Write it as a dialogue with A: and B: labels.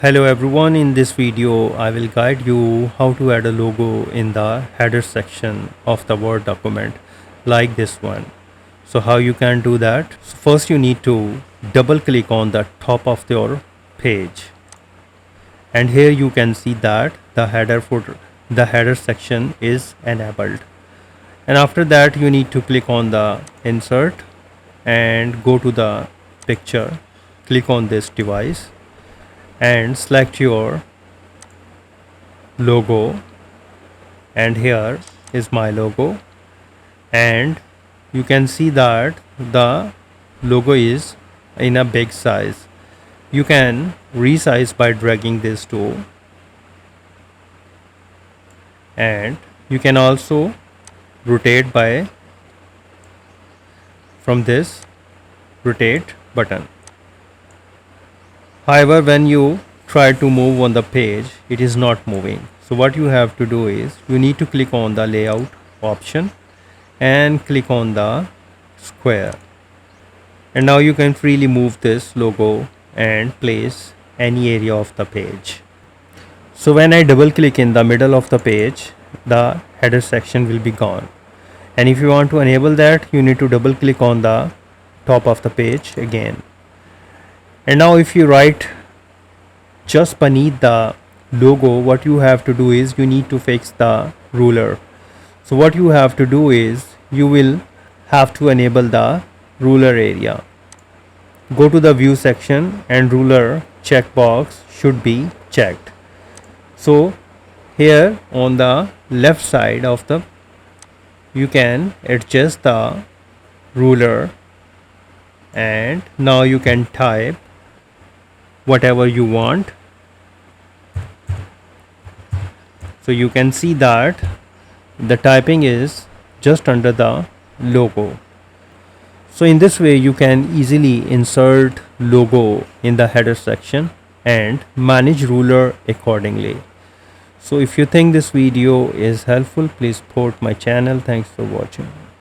A: Hello everyone, in this video I will guide you how to add a logo in the header section of the Word document like this one. So how you can do that? So first you need to double click on the top of your page, and here you can see that the header section is enabled. And after that you need to click on the insert and go to the picture, click on this device and select your logo, and here is my logo, and you can see that the logo is in a big size. You can resize by dragging this tool, and you can also rotate by from this rotate button. However, when you try to move on the page, it is not moving. So what you have to do is you need to click on the layout option and click on the square. And now you can freely move this logo and place any area of the page. So when I double click in the middle of the page, the header section will be gone. And if you want to enable that, you need to double click on the top of the page again. And now if you write just beneath the logo, what you have to do is you need to fix the ruler. So what you have to do is you will have to enable the ruler area. Go to the view section and ruler checkbox should be checked. So here on the left side of the you can adjust the ruler, and now you can type whatever you want. So you can see that the typing is just under the logo. So in this way you can easily insert logo in the header section and manage ruler accordingly. So if you think this video is helpful, please support my channel. Thanks for watching.